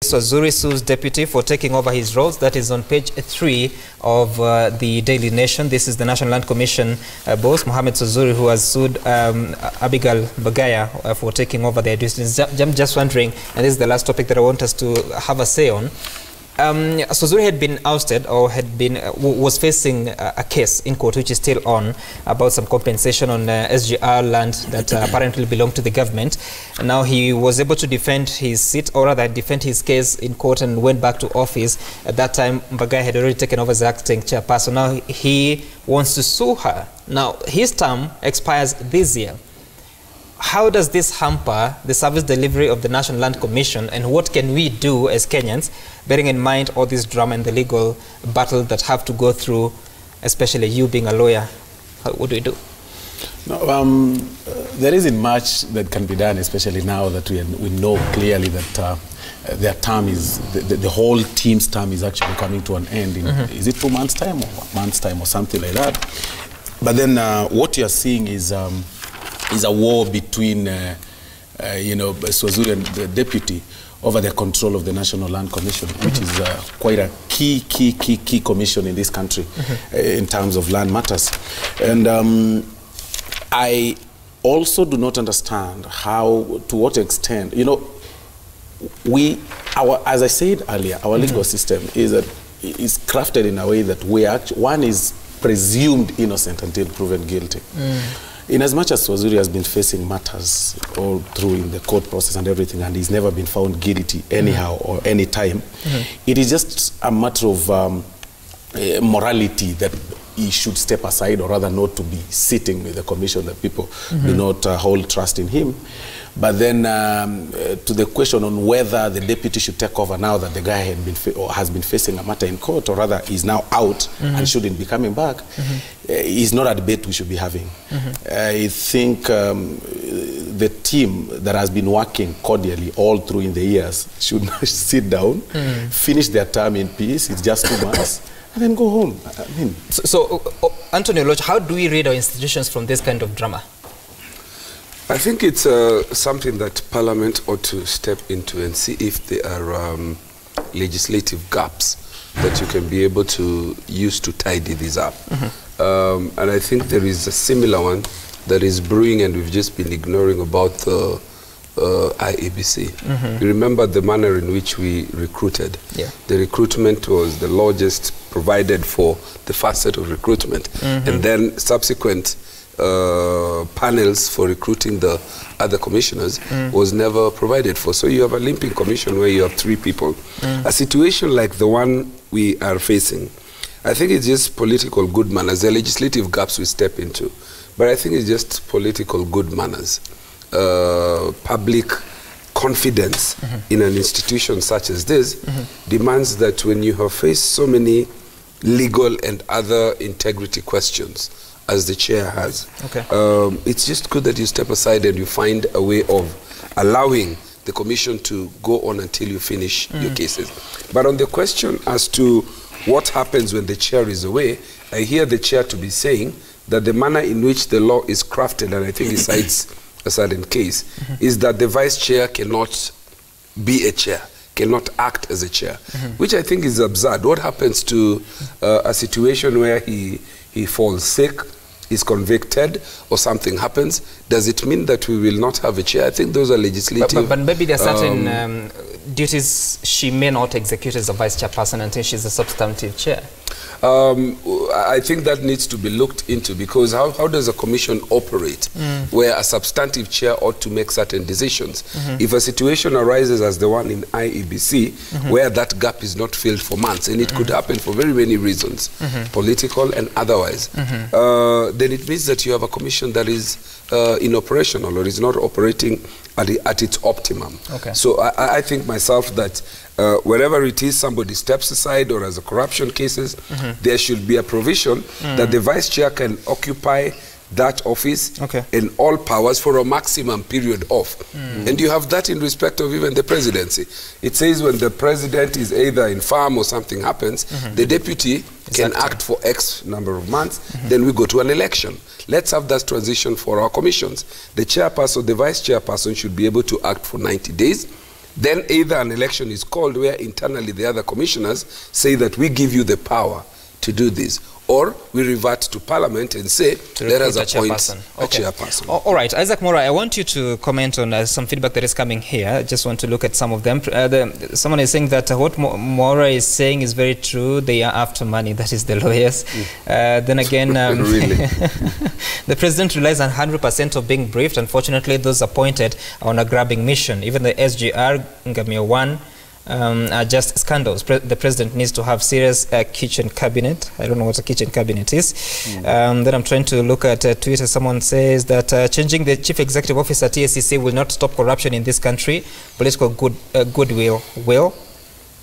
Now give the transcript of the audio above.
Swazuri sues deputy for taking over his roles. That is on page 3 of the Daily Nation. This is the National Land Commission boss, Muhammed Swazuri, who has sued Abigail Bagaya for taking over their duties. I'm just wondering, and this is the last topic that I want us to have a say on. Swazuri had been ousted, or was facing a case in court which is still on about some compensation on SGR land that apparently belonged to the government. And now he was able to defend his seat, or rather defend his case in court, and went back to office. At that time, Bagaya had already taken over as acting chairperson. Now he wants to sue her. Now his term expires this year. How does this hamper the service delivery of the National Land Commission, and what can we do as Kenyans, bearing in mind all this drama and the legal battle that have to go through, especially you being a lawyer? What do we do? No, there isn't much that can be done, especially now that we know clearly that their term is, the whole team's term is actually coming to an end in, is it 2 months' time or a month's time or something like that? But then what you're seeing is a war between, Swazuri and the deputy over the control of the National Land Commission, which is quite a key commission in this country in terms of land matters. And I also do not understand how, to what extent, as I said earlier, our legal system is crafted in a way that one is presumed innocent until proven guilty. In as much as Swazuri has been facing matters all through in the court process and everything, and he's never been found guilty anyhow or any time, it is just a matter of morality that he should step aside, or rather not to be sitting with the commission, that people do not hold trust in him. But then to the question on whether the deputy should take over now that the guy has been facing a matter in court, or rather is now out and shouldn't be coming back, is not a debate we should be having. I think the team that has been working cordially all through in the years should sit down, finish their term in peace. It's just 2 months. And then go home. I mean, so Anthony Oloch, how do we rid our institutions from this kind of drama? I think it's something that Parliament ought to step into and see if there are legislative gaps that you can be able to use to tidy these up. And I think there is a similar one that is brewing, and we've just been ignoring, about the IEBC. You remember the manner in which we recruited. The recruitment was the largest provided for the first set of recruitment, and then subsequent panels for recruiting the other commissioners was never provided for. So you have a limping commission where you have 3 people. A situation like the one we are facing, I think it's just political good manners. The legislative gaps we step into, but I think it's just political good manners. Public confidence in an institution such as this demands that when you have faced so many legal and other integrity questions, as the chair has, it's just good that you step aside and you find a way of allowing the commission to go on until you finish your cases. But on the question as to what happens when the chair is away, I hear the chair to be saying that the manner in which the law is crafted, and I think he cites a certain case, is that the vice chair cannot be a chair, cannot act as a chair, which I think is absurd. What happens to a situation where he falls sick, is convicted, or something happens? Does it mean that we will not have a chair? I think those are legislative. But maybe there are certain duties she may not execute as a vice chairperson until she's a substantive chair. I think that needs to be looked into, because how does a commission operate where a substantive chair ought to make certain decisions? If a situation arises as the one in IEBC where that gap is not filled for months, and it could happen for very many reasons, political and otherwise, then it means that you have a commission that is inoperational, or is not operating at its optimum. So I think myself that wherever it is somebody steps aside, or as a corruption cases, there should be a provision that the vice chair can occupy that office and all powers for a maximum period of. And you have that in respect of even the presidency. It says when the president is either infirm or something happens, the deputy can act for X number of months, then we go to an election. Let's have that transition for our commissions. The chairperson, the vice chairperson should be able to act for 90 days. Then either an election is called where internally the other commissioners say that we give you the power to do this, or we revert to Parliament and say, let us appoint a chairperson. All right, Isaac Mora, I want you to comment on some feedback that is coming here. I just want to look at some of them. Someone is saying that what Mora is saying is very true. They are after money, that is the lawyers. Then again, really? The president relies on 100% of being briefed. Unfortunately, those appointed are on a grabbing mission. Even the SGR, Ngamia 1, are just scandals. The president needs to have serious kitchen cabinet. I don't know what a kitchen cabinet is. Then I'm trying to look at Twitter. Someone says that changing the chief executive officer TSCC will not stop corruption in this country. Political goodwill will.